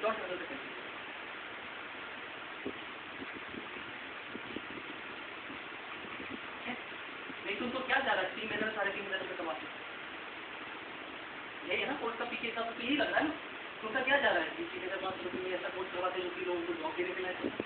Dot other vacancy. नहीं तुमको क्या जा रहा है, 3 महीने 3.5 महीने रुपये कमाते, यही है ना कोर्स का पीछे हिसाब से यही लग रहा है ना, तुमका क्या जा रहा है कि 3,500 रुपये में ऐसा कोर्स करवाते हैं जो कि लोगों को जॉब देने के लिए।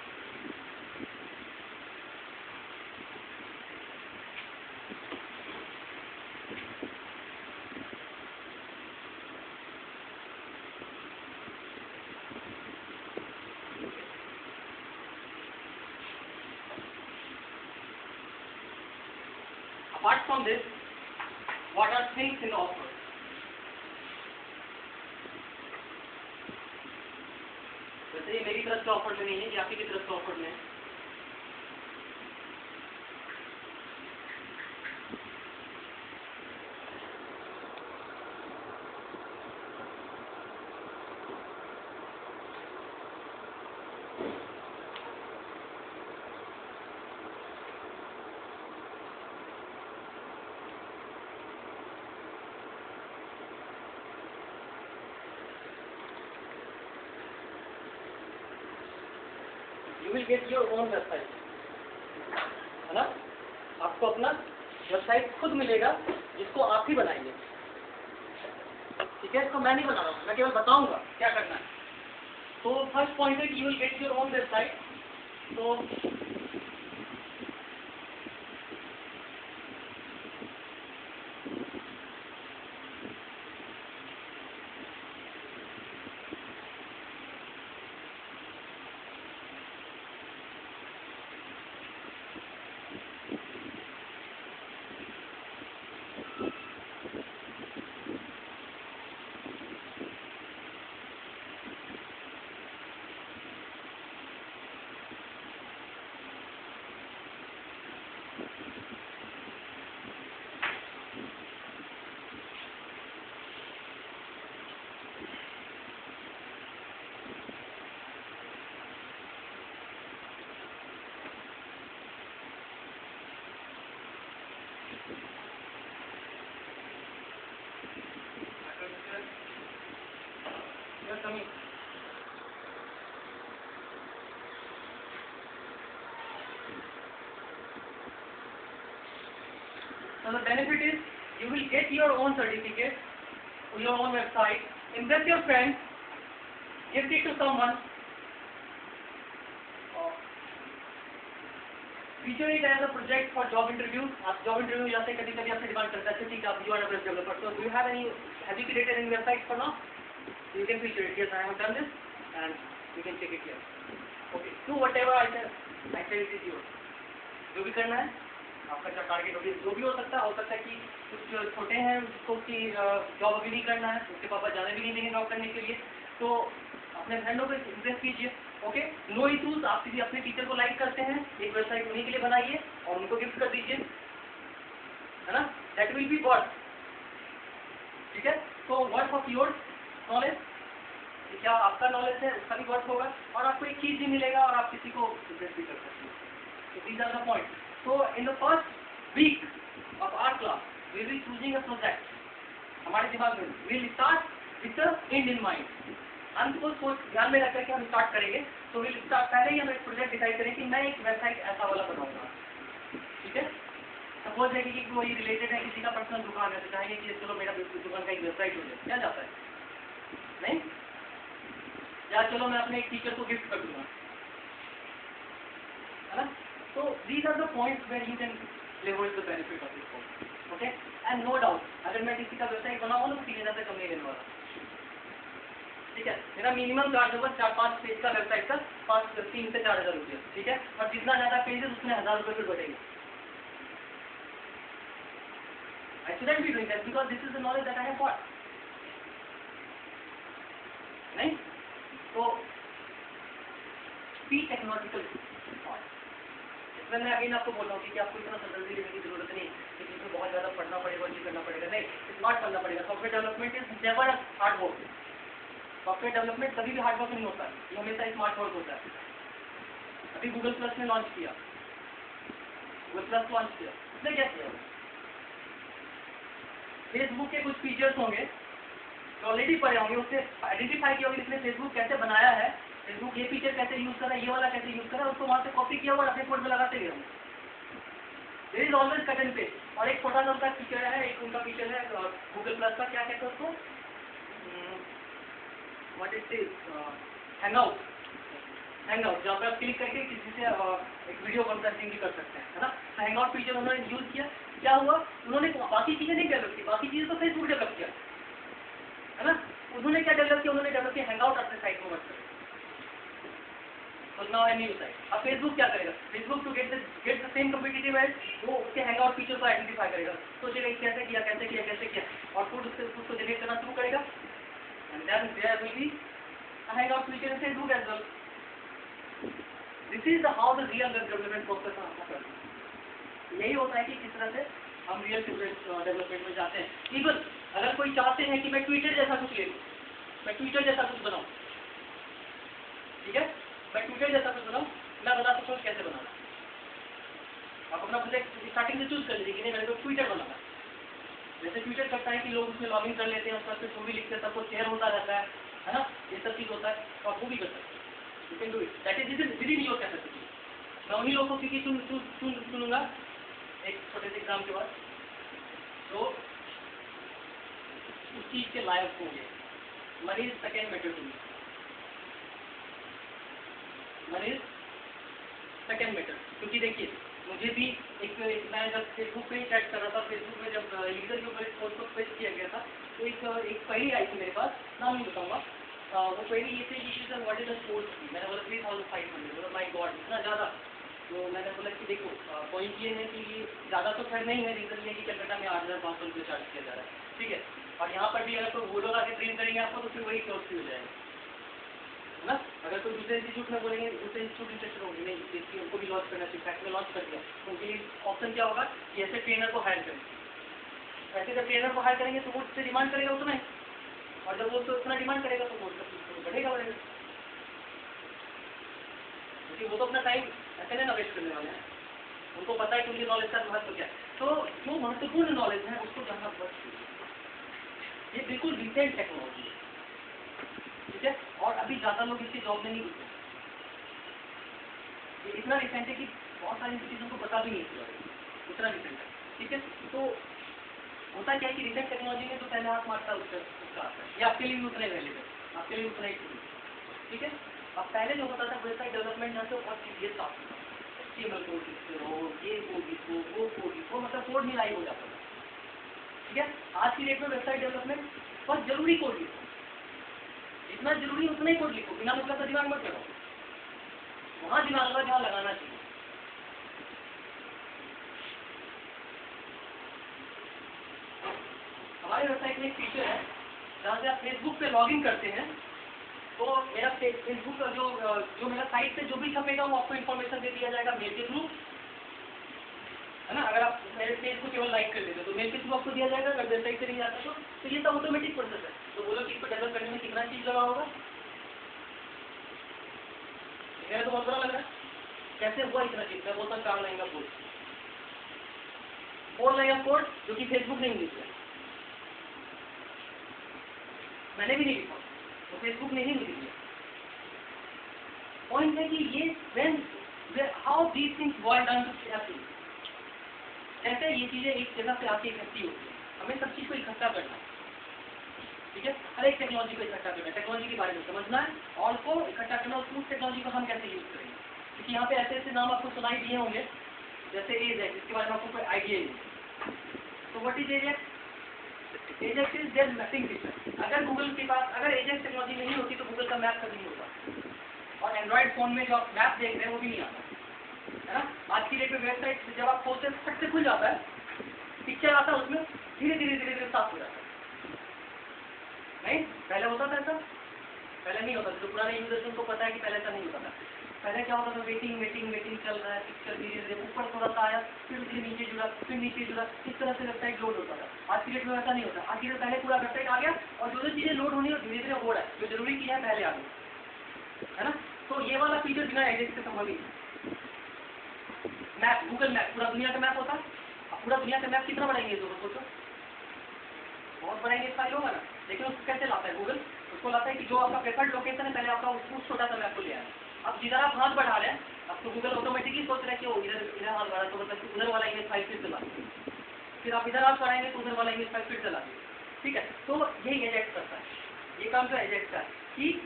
Apart from this, what are things in the offer? वैसे ये मेरी तरफ से ऑफर में नहीं है, ये आपकी की तरफ से ऑफर में है। You will get your own website, है ना, आपको अपना वेबसाइट खुद मिलेगा जिसको आप ही बनाएंगे, ठीक है। इसको मैं नहीं बना रहा हूँ, मैं केवल बताऊंगा क्या करना है। तो फर्स्ट पॉइंट है कि you will get your own website. तो So the benefit is you will get your own certificate, your own website, invest your friends, gift it to someone, feature it as a project for job interviews. आप job interview में जाते हैं, कभी-कभी आपसे demand करता है ठीक है आप you are a web developer, so do you have you created any website for now? You can feature it. Yes, I have done this, and you can check it here. Okay, do whatever I said it is yours. जो भी करना है आपका क्या target होगी, जो भी हो सकता है कि कुछ छोटे हैं उसको कि जॉब अभी नहीं करना है, उसके पापा जाने भी नहीं देंगे जॉब करने के लिए, तो अपने फ्रेंडों को इन्वेस्ट कीजिए। ओके, नो इशूज, आप किसी अपने टीचर को लाइक करते हैं, एक वेबसाइट उन्हीं के लिए बनाइए और उनको गिफ्ट कर दीजिए, है ना, दैट विल बी वर्थ, ठीक है। तो वर्थ ऑफ योर नॉलेज, क्या आपका नॉलेज है उसका भी वर्थ होगा और आपको एक चीज़ भी मिलेगा और आप किसी को इन्वेस्ट भी कर सकते हैं। तो these are the point. So in the first week of our class, we will be choosing a project. हमारे दिमाग में we will start with the end in mind. हम को ध्यान में रखकर के हम स्टार्ट करेंगे, तो we'll start पहले ही हम एक प्रोजेक्ट डिसाइड करें कि मैं एक वेबसाइट ऐसा वाला बनाऊंगा, ठीक है। सपोज है कि कोई रिलेटेड है, किसी का पर्सनल दुकान है, तो चाहेंगे कि चलो मेरा दुकान का एक वेबसाइट हो जाए, क्या जाता है नहीं, या चलो मैं अपने एक टीचर को गिफ्ट कर दूंगा, है ना। So these are the points where you can leverage the benefit of this course, okay? And no doubt, अगर मैं किसी का वेबसाइट बनाऊँ तो 3,000 से कम नहीं लेने वाला, ठीक है। मेरा मिनिमम चार्ज होगा 4-5 पेज का वेबसाइट का 3 से 4,000 रुपये, ठीक है। और जितना ज़्यादा पेज है उसमें 1,000 रुपये फिर बढ़ेगा। I shouldn't be doing that because this is the knowledge that I have got, नहीं। तो be technological part. मैं अगेन आपको बोल रहा हूँ कि आपको इतना कंसल्टेंसी लेने की जरूरत नहीं है, इसमें बहुत ज़्यादा पढ़ना पड़ेगा और ये करना पड़ेगा, नहीं, स्मार्ट करना पड़ेगा। Software development is never hard work, software development कभी भी हार्ड वर्क नहीं होता है, ये हमेशा स्मार्ट वर्क होता है। अभी गूगल प्लस ने लॉन्च किया, गूगल प्लस लॉन्च किया, इसने क्या किया, फेसबुक के कुछ फीचर्स होंगे ऑलरेडी पढ़े होंगे, उससे आइडेंटिफाई किया होगा इसने फेसबुक कैसे बनाया है, फेसबुक ये फीचर कैसे यूज करा, ये वाला कैसे यूज करा, उसको वहाँ से कॉपी किया हुआ अपने कोड में लगाते गए होंगे। There is always cut and paste. और एक छोटा सा उनका फीचर है, एक उनका फीचर है गूगल प्लस का, क्या कहते हैं उसको, what is this, hangout. Hangout जहाँ पे आप क्लिक करके किसी से एक वीडियो कॉन्फ्रेंसिंग भी कर सकते हैं, है ना। तो हैंगआउट फीचर उन्होंने यूज किया। क्या हुआ, उन्होंने बाकी चीजें नहीं डेवलप की, बाकी चीजें तो फेसबुक डेवलप किया, है ना। उन्होंने क्या डेवलप किया, उन्होंने डेवलप किया हैंगआउट अपने साइट में वर्क करें। तो नाउ ए न्यू साइट। अब फेसबुक क्या करेगा, Facebook to get the same competitive edge, वो उसके हैंगआउट फीचर को आइडेंटिफाई करेगा, सोचेगा कैसे किया कैसे किया कैसे किया, और फिर उसको जनरेट करना शुरू करेगा। And then there will be a hangout feature in Facebook as well. This is the how the real web development process होता है। यही होता है कि किस तरह से हम रियल डेवलपमेंट में जाते हैं। इवन अगर कोई चाहते हैं कि मैं ट्विटर जैसा कुछ ले लूँ, मैं ट्विटर जैसा कुछ बनाऊँ, ठीक है, मैं ट्विटर जैसा कुछ बनाऊँ, मैं बता सकता हूँ कैसे बनाना। आप अपना प्रोजेक्ट स्टार्टिंग से चूज कर लीजिए कि नहीं मेरे को ट्विटर बनाना है। जैसे ट्विटर करता है कि लोग उसमें लॉगिन कर लेते हैं, उसका फिर जो भी लिखते हैं सबको शेयर होता रहता है ना, ये सब चीज़ होता है, तो आप वो भी कर सकते हैं। You can do it, that is with in your capacity. मैं उन्हीं लोगों को क्योंकि सुनूंगा एक छोटे से एग्जाम के बाद, तो उस चीज़ के लायक होंगे। Money is second matter to me, money is second matter. क्योंकि देखिए मुझे भी एक मैं जब फेसबुक पे ही चैट कर रहा था, फेसबुक में जब यूजर के ऊपर एक पोस्ट को पेश किया गया था, तो एक क्वेरी आई थी मेरे पास, नाम नहीं बताऊंगा। वो क्वेरी ये थी कि what is the course fee. मैंने बोला 3500, बोला माय गॉड इतना ज़्यादा। तो मैंने बोला कि देखो पॉइंट ये है कि ये ज़्यादा तो खैर नहीं है, रीज़न ये है कि कलकत्ता में 8500 रुपये चार्ज किया जा रहा है, ठीक है। और यहाँ पर भी अगर कोई वो लोग आके ट्रेन करेंगे आपको तो फिर वही कोर्स फी हो जाएगा, है ना। अगर कोई दूसरे इंस्टीट्यूट में बोलेंगे, दूसरे इंस्टीट्यूट इंटरेस्टेड होंगे, नहीं इसलिए उनको भी लॉन्च करना चाहिए, फैक्ट में लॉन्च कर दिया, तो उनके लिए ऑप्शन क्या होगा कि ऐसे ट्रेनर को हायर करें। ऐसे जब ट्रेनर को हायर करेंगे तो वो उससे डिमांड करेगा उतना ही, और जब वो उतना डिमांड करेगा तो वो बढ़ेगा बढ़ेगा, क्योंकि वो तो अपना टाइम ऐसे नहीं ना वेस्ट करने वाले हैं। उनको पता है कि उनकी नॉलेज का महत्व क्या है। तो जो महत्वपूर्ण नॉलेज है उसको जानना बहुत जरूरी है। ये बिल्कुल रिसेंट टेक्नोलॉजी है, ठीक है, और अभी ज़्यादा लोग इसकी जॉब में नहीं घुसे। ये इतना रिसेंट है कि बहुत सारी चीज़ों को पता भी नहीं है, इतना रिसेंट है, ठीक है। तो होता क्या है कि रिसेंट टेक्नोलॉजी में जो पहले हाथ मारता है उसका आता है, ये आपके लिए भी उतना ही वैलिड है, आपके लिए उतना ही ठीक है। अब पहले जो होता था वेबसाइट डेवलपमेंट में तो बहुत सीरियस था, HTML कोड लिखते हो, ये कोड लिखो, वो कोड लिखो, मतलब कोड नहीं लाइव हो जाता था, ठीक है। आज की डेट में वेबसाइट डेवलपमेंट बहुत जरूरी कोड लिखो, जितना जरूरी उतना ही कोड लिखो, बिना मतलब का दिमाग मत लगाओ, वहाँ दिमाग का जहाँ लगाना चाहिए। हमारे वेबसाइट में एक फीचर है जहाँ से आप फेसबुक पे लॉगिन करते हैं, तो मेरा फेसबुक का जो मेरा साइट पे जो भी छपेगा वो आपको इन्फॉर्मेशन दे दिया जाएगा मेल के थ्रू, है ना। अगर आप मेरे पेज को केवल लाइक कर लेते तो मेल के थ्रू आपको दिया जाएगा, अगर वेबसाइट से नहीं आता तो ये सब ऑटोमेटिक प्रोसेस है। तो बोलो कि इसको डेवलप करने में कितना चीज़ लगा होगा, मेरा तो बहुत बुरा लग रहा है कैसे हुआ इतना चीज़। मैं बोलता 4 लाइन का कोड, 4 लाइन ऑफ कोड जो कि फेसबुक नहीं लिखा, मैंने भी नहीं लिखा, तो फेसबुक ने ही लिख दिया। पॉइंट है कि ये when how these things boil down to everything, कैसे ये चीज़ें एक जगह पे आके इकट्ठी होती है। हमें सब चीज़ को इकट्ठा करना है, ठीक है, हर एक टेक्नोलॉजी को इकट्ठा करना है, टेक्नोलॉजी के बारे में समझना है और उसको इकट्ठा करना, उस टेक्नोलॉजी को हम कैसे यूज करेंगे। क्योंकि यहाँ पे ऐसे ऐसे नाम आपको सुनाई दिए होंगे, जैसे एजेक्स, जिसके बारे में आपको कोई आइडिया नहीं। तो what is Ajax? Ajax is their mapping feature. अगर गूगल के पास अगर एजेक्स टेक्नोलॉजी नहीं होती तो गूगल का मैप कभी नहीं होता, और एंड्रॉइड फोन में जो आप मैप देख रहे हैं वो भी नहीं आता, है ना। आज की डेट में वेबसाइट जब आप खोलते हैं फट से खुल जाता है, पिक्चर आता है उसमें, धीरे धीरे साफ हो जाता है। नहीं, पहले होता था ऐसा? पहले नहीं होता था। जो पुराने यूजर्स उनको पता है कि पहले ऐसा नहीं होता था। पहले क्या होता था, वेटिंग चल रहा है, पिक्चर धीरे धीरे ऊपर थोड़ा सा आया, फिर उसके नीचे जुड़ा, फिर नीचे जुड़ा, इस तरह से वेबसाइट लोड होता था। आज की डेट में ऐसा नहीं होता। आज की डेट पहले पूरा वेबसाइट आ गया और जो चीज़ें लोड होनी है धीरे धीरे हो रहा है, जो जरूरी चीज़ है पहले आ गई, है ना। तो ये वाला फीचर बिना एजेक्स के संभव नहीं। मैप, गूगल मैप पूरा दुनिया का मैप होता, अब पूरा दुनिया का मैप कितना बढ़ाएंगे, सोचो बहुत बढ़ाएंगे, फाइल होगा ना। लेकिन उसको कैसे लाता है गूगल? उसको लाता है कि जो आपका प्रेफर्ड लोकेशन है पहले आपका उस छोटा सा मैप को ले आया। अब जिधर आप हाथ बढ़ा रहे हैं अब तो गूगल ऑटोमेटिकली सोच रहा है कि वो इधर हाथ बढ़ा तो मतलब उधर वाला इमेज 5 फीट चला, फिर आप इधर हाथ बढ़ाएंगे तो उधर वाला इमेज 5 फीट चला, ठीक है। तो यही एजेक्ट करता है, ये काम जो एजेक्ट का कि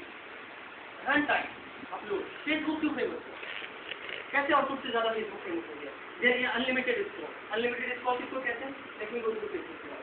रन टाइम अपलोड। फेसबुक क्यों फेमस है, कैसे आउटपुट से ज़्यादा फेसबुक फेमस हो गया? ये अनलिमिटेड स्क्रॉल, अनलिमिटेड स्क्रॉल किसको कहते हैं? लेकिन वो फेसबुक के बारे में।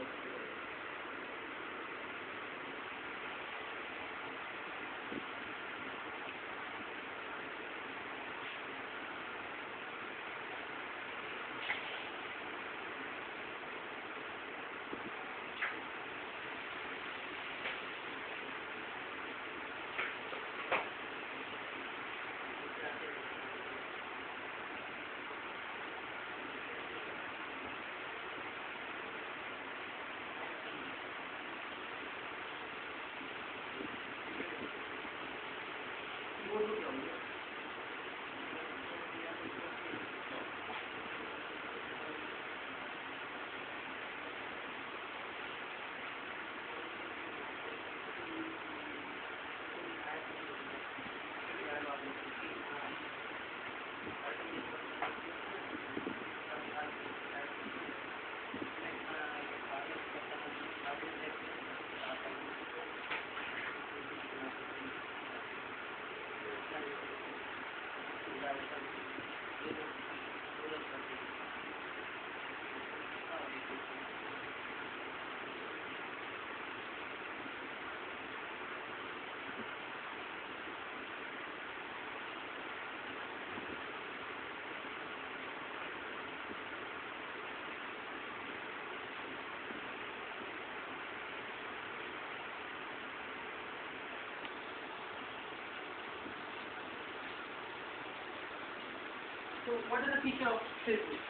So what is the feature of Facebook?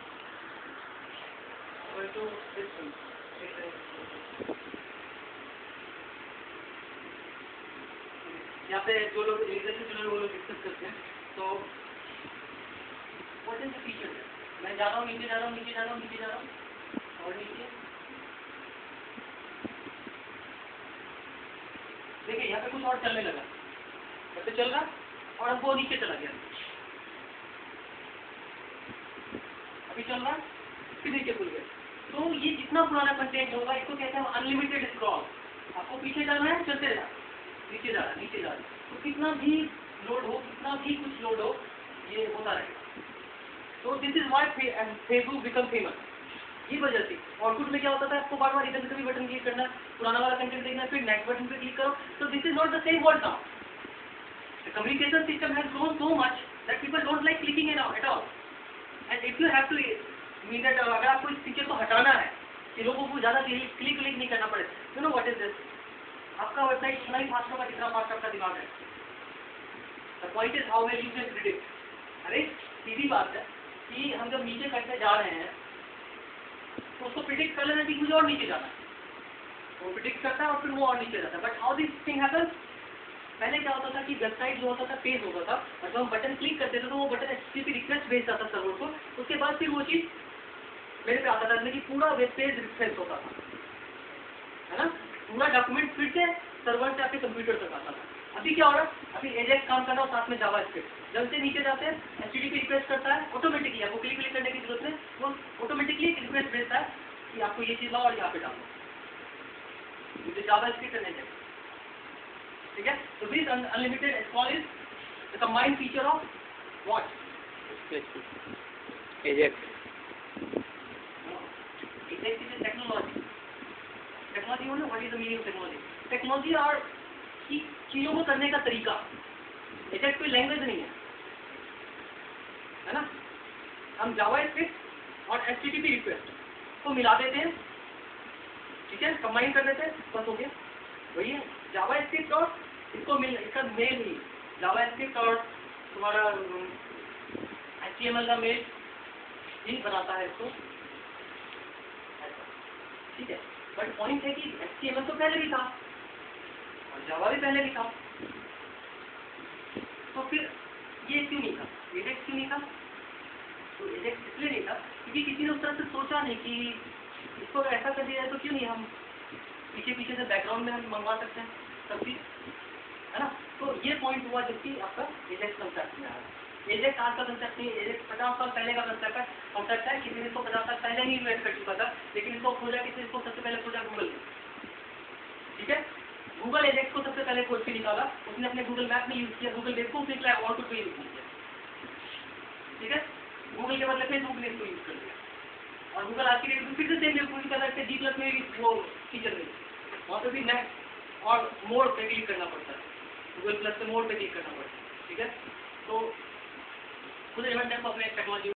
Going to this one. यहाँ पे जो लोग वो लोग डिस्कस करते हैं। तो what is the feature? मैं जा रहा हूँ नीचे जा रहा हूँ नीचे जा रहा हूँ नीचे जा रहा हूँ और नीचे देखिए यहाँ पे कुछ और चलने लगा, यहाँ पे चल रहा और अब वो नीचे चला गया, अभी चल रहा फिर नीचे खुल गया। तो ये जितना पुराना कंटेंट होगा इसको कहते हैं अनलिमिटेड स्क्रॉल। आपको पीछे जाना है चलते रहा, नीचे जा रहा नीचे जा रहा, तो कितना भी लोड हो कितना भी कुछ लोड हो ये होता रहेगा। तो this is why Facebook become famous. ये वजह थी। आउटपुट में क्या होता था, आपको बार बार इधर कभी बटन क्लिक करना, पुराना वाला कंटेंट देखना, फिर नेक्स्ट बटन पे क्लिक करो। तो this is not the same word now. The communication system has grown so much that people don't like clicking at all. And if you have to mean that अगर आपको इस feature को हटाना है कि लोगों को ज़्यादा क्लिक नहीं करना पड़े, you know what is this, आपका वेबसाइट इतना ही फास्ट होगा जितना फास्ट आपका दिमाग है। The point is how well you can predict. अरे सीधी बात है कि हम जब नीचे करते जा रहे हैं तो उसको प्रिडिक्ट कर लेना कि मुझे और नीचे जाना है, वो प्रिडिक्ट करता है और फिर वो और नीचे जाता है। But how this thing happens, पहले क्या होता था कि वेबसाइट जो होता था पेज होता था और जब हम बटन क्लिक करते थे तो वो बटन HTTP रिक्वेस्ट भेजता था सर्वर को, उसके बाद फिर वो चीज़ मेरे पे आता था, लेकिन पूरा वेब पेज रिफ्रेश होता था, है ना, पूरा डॉक्यूमेंट फिर से सर्वर से आपके कंप्यूटर तक आता था। अभी क्या हो रहा है, अभी एजेक्स काम कर रहा है साथ में जावास्क्रिप्ट, जब से नीचे जाते हैं HTTP रिक्वेस्ट करता है ऑटोमेटिकली, आपको क्लिक करने की जरूरत नहीं, वो ऑटोमेटिकली एक रिक्वेस्ट भेजता है कि आपको ये चीज़ लाओ और यहाँ पे डालो, मुझे जावास्क्रिप्ट करने चाहिए, ठीक है। तो this unlimited scroll is the combined feature of what, Ajax. Ajax is technology. Technology हो ना, what is the meaning of technology? Technology और की चीज़ों को करने का तरीका। एजेक्स कोई लैंग्वेज नहीं है ना। हम जावास्क्रिप्ट और HTTP रिक्वेस्ट को मिला देते हैं, ठीक है, कंबाइन कर देते हैं, बस हो गया। वही है जावास्क्रिप्ट और इसको इसका मेल ही जावास्क्रिप्ट और तुम्हारा HTML का मेल ही बनाता है इसको, ठीक है। बट पॉइंट है कि HTML तो पहले भी था और जावा भी पहले भी था, तो फिर ये क्यों नहीं था, एजेक्स क्यों नहीं था? तो एजेक्स इसलिए नहीं था क्योंकि किसी ने उस तरह से सोचा नहीं कि इसको ऐसा कर दिया जाए तो क्यों नहीं हम पीछे पीछे से बैकग्राउंड में हम मंगवा सकते हैं सब चीज़, है ना। तो ये पॉइंट हुआ जबकि आपका एजेक्स कंसेप्ट में आया। एजेक्स आज का कंसेप्ट नहीं, एजेक्स 50 साल पहले का कंसेप्ट है। किसी ने इसको 50 साल पहले ही इन्वेस्ट कर चुका था, लेकिन इसको खोजा किसी, इसको सबसे पहले खोजा गूगल ने, ठीक है। गूगल एजेक्स को सबसे पहले खोज के निकाला, उसने अपने गूगल मैप में यूज किया, गूगल बेवकूफ निकला, और कुछ भी यूज किया, ठीक है। गूगल के बदले फेसबुक ने इसको यूज कर लिया, और गूगल आज की डेट में फिर से सेम बेवकूफी कर सकते G+ में भी वो फीचर नहीं, वहाँ पे भी नेक्स्ट और मोड पे क्लिक करना पड़ता है, गूगल प्लस पे मोड पे क्लिक करना पड़ता है, ठीक है। तो खुद इवेंट अपने टेक्नोलॉजी